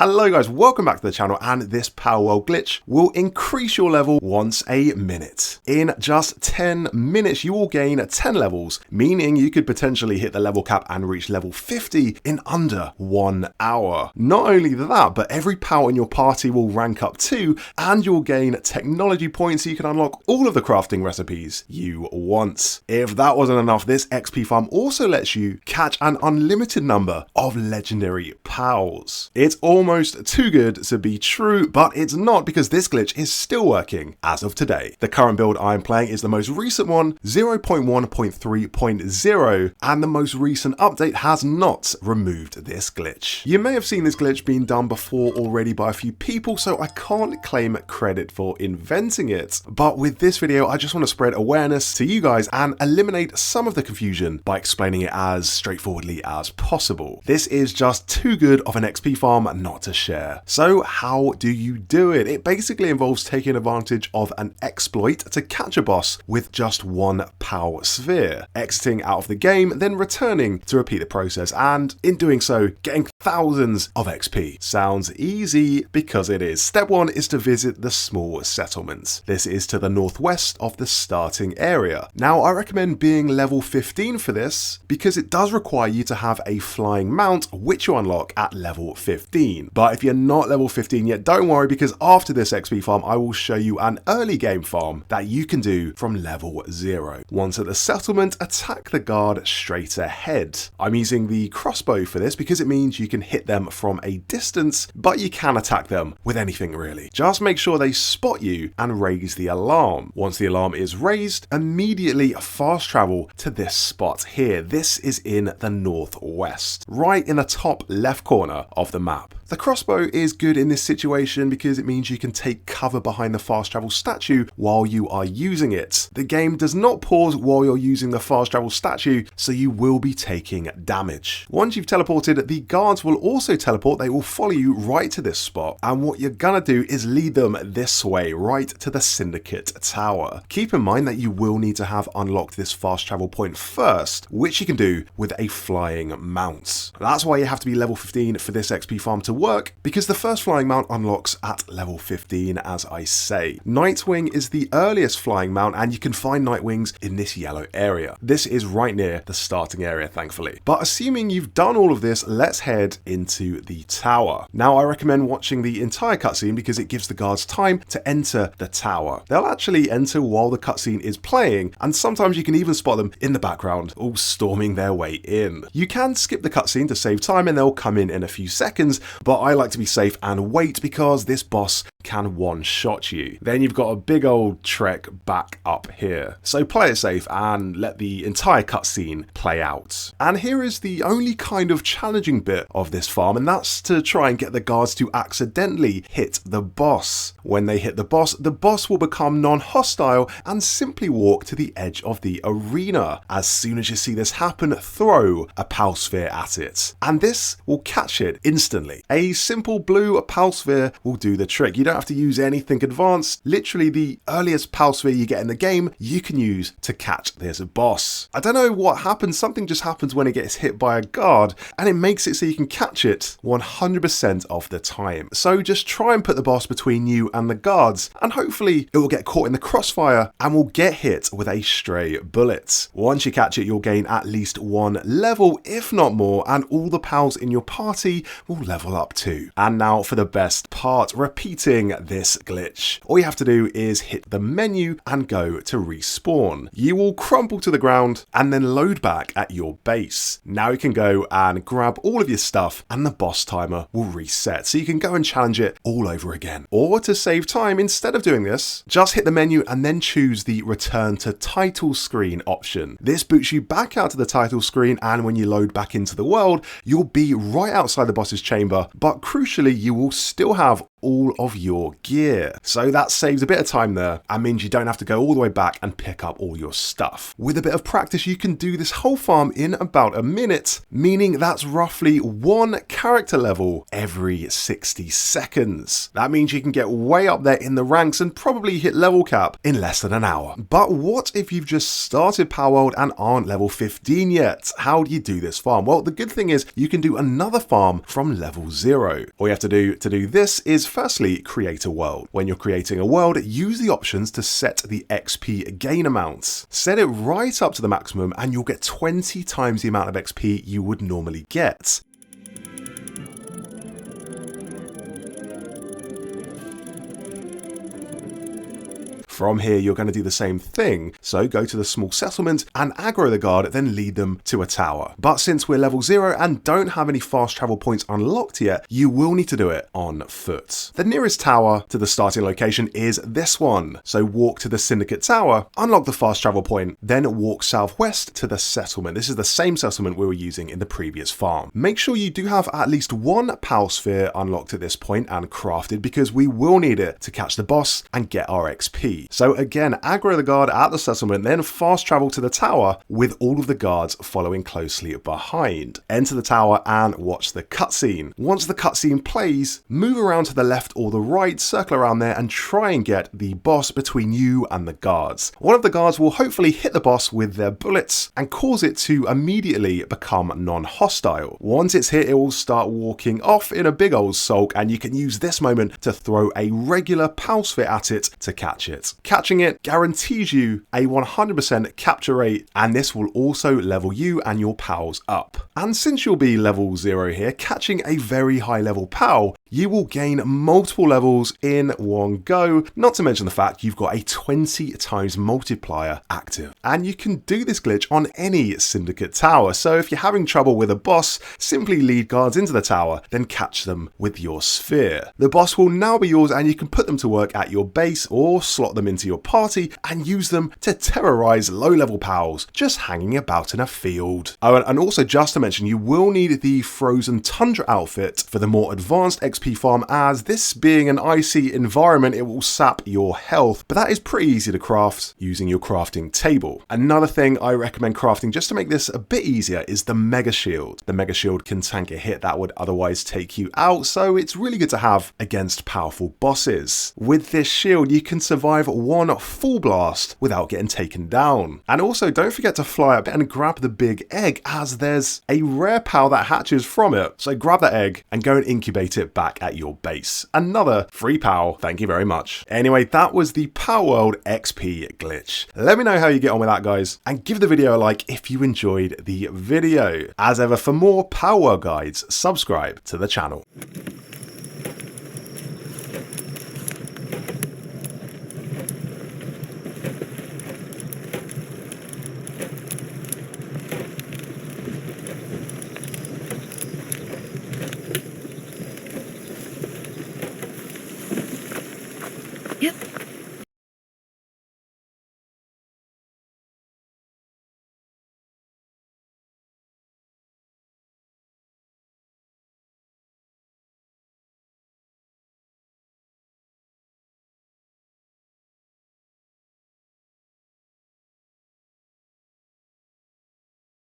Hello guys, welcome back to the channel, and this Palworld glitch will increase your level once a minute. In just 10 minutes, you will gain 10 levels, meaning you could potentially hit the level cap and reach level 50 in under 1 hour. Not only that, but every pal in your party will rank up too, and you'll gain technology points so you can unlock all of the crafting recipes you want. If that wasn't enough, this XP farm also lets you catch an unlimited number of legendary pals. It's almost too good to be true, but it's not, because this glitch is still working as of today. The current build I'm playing is the most recent one, 0.1.3.0, and the most recent update has not removed this glitch. You may have seen this glitch being done before already by a few people, so I can't claim credit for inventing it. But with this video, I just want to spread awareness to you guys and eliminate some of the confusion by explaining it as straightforwardly as possible. This is just too good of an XP farm not to share. So how do you do it? It basically involves taking advantage of an exploit to catch a boss with just one pal sphere, exiting out of the game, then returning to repeat the process, and in doing so, getting thousands of XP. Sounds easy, because it is. Step 1 is to visit the small settlement. This is to the northwest of the starting area. Now, I recommend being level 15 for this, because it does require you to have a flying mount, which you unlock at level 15. But if you're not level 15 yet, don't worry, because after this XP farm, I will show you an early game farm that you can do from level 0. Once at the settlement, attack the guard straight ahead. I'm using the crossbow for this because it means you can hit them from a distance, but you can attack them with anything really. Just make sure they spot you and raise the alarm. Once the alarm is raised, immediately fast travel to this spot here. This is in the northwest, right in the top left corner of the map. The crossbow is good in this situation because it means you can take cover behind the fast travel statue while you are using it. The game does not pause while you're using the fast travel statue, so you will be taking damage. Once you've teleported, the guards will also teleport. They will follow you right to this spot, and what you're gonna do is lead them this way, right to the Syndicate Tower. Keep in mind that you will need to have unlocked this fast travel point first, which you can do with a flying mount. That's why you have to be level 15 for this XP farm to work, because the first flying mount unlocks at level 15, as I say. Nightwing is the earliest flying mount, and you can find Nightwings in this yellow area. This is right near the starting area, thankfully. But assuming you've done all of this, let's head into the tower. Now, I recommend watching the entire cutscene because it gives the guards time to enter the tower. They'll actually enter while the cutscene is playing, and sometimes you can even spot them in the background, all storming their way in. You can skip the cutscene to save time, and they'll come in a few seconds, but I like to be safe and wait because this boss can one-shot you. Then you've got a big old trek back up here. So play it safe and let the entire cutscene play out. And here is the only kind of challenging bit of this farm, and that's to try and get the guards to accidentally hit the boss. When they hit the boss will become non-hostile and simply walk to the edge of the arena. As soon as you see this happen, throw a pal sphere at it, and this will catch it instantly. A simple blue pal sphere will do the trick. You don't have to use anything advanced. Literally the earliest pal sphere you get in the game, you can use to catch this boss. I don't know what happens, something just happens when it gets hit by a guard, and it makes it so you can catch it 100% of the time. So just try and put the boss between you and the guards, and hopefully it will get caught in the crossfire and will get hit with a stray bullet. Once you catch it, you'll gain at least 1 level, if not more, and all the pals in your party will level up too. And now for the best part, repeating this glitch. All you have to do is hit the menu and go to respawn. You will crumple to the ground and then load back at your base. Now you can go and grab all of your stuff, and the boss timer will reset, so you can go and challenge it all over again. Or to save time, instead of doing this, just hit the menu and then choose the return to title screen option. This boots you back out to the title screen, and when you load back into the world, you'll be right outside the boss's chamber, but crucially, you will still have all of your gear. So that saves a bit of time there and means you don't have to go all the way back and pick up all your stuff. With a bit of practice, you can do this whole farm in about a minute, meaning that's roughly 1 character level every 60 seconds. That means you can get way up there in the ranks and probably hit level cap in less than an hour. But what if you've just started Palworld and aren't level 15 yet? How do you do this farm? Well, the good thing is you can do another farm from level 0. All you have to do this is firstly create a world. When you're creating a world, use the options to set the XP gain amounts. Set it right up to the maximum and you'll get 20 times the amount of XP you would normally get. From here, you're going to do the same thing. So go to the small settlement and aggro the guard, then lead them to a tower. But since we're level 0 and don't have any fast travel points unlocked yet, you will need to do it on foot. The nearest tower to the starting location is this one. So walk to the Syndicate Tower, unlock the fast travel point, then walk southwest to the settlement. This is the same settlement we were using in the previous farm. Make sure you do have at least 1 Pal Sphere unlocked at this point and crafted, because we will need it to catch the boss and get our XP. So again, aggro the guard at the settlement, then fast travel to the tower with all of the guards following closely behind. Enter the tower and watch the cutscene. Once the cutscene plays, move around to the left or the right, circle around there and try and get the boss between you and the guards. One of the guards will hopefully hit the boss with their bullets and cause it to immediately become non-hostile. Once it's hit, it will start walking off in a big old sulk, and you can use this moment to throw a regular Pal Sphere at it to catch it. Catching it guarantees you a 100% capture rate, and this will also level you and your pals up. And since you'll be level 0 here, catching a very high level pal, you will gain multiple levels in one go, not to mention the fact you've got a 20 times multiplier active. And you can do this glitch on any Syndicate tower, so if you're having trouble with a boss, simply lead guards into the tower, then catch them with your sphere. The boss will now be yours and you can put them to work at your base or slot them into your party and use them to terrorize low-level pals just hanging about in a field. Oh, and also just to mention, you will need the Frozen Tundra outfit for the more advanced XP farm, as this being an icy environment, it will sap your health, but that is pretty easy to craft using your crafting table. Another thing I recommend crafting just to make this a bit easier is the Mega Shield. The Mega Shield can tank a hit that would otherwise take you out, so it's really good to have against powerful bosses. With this shield, you can survive one full blast without getting taken down. And also don't forget to fly up and grab the big egg, as there's a rare pal that hatches from it. So grab that egg and go and incubate it back at your base. Another free pal, thank you very much. Anyway, that was the Palworld XP glitch. Let me know how you get on with that, guys, and give the video a like if you enjoyed the video. As ever, for more Palworld guides, subscribe to the channel. Yep.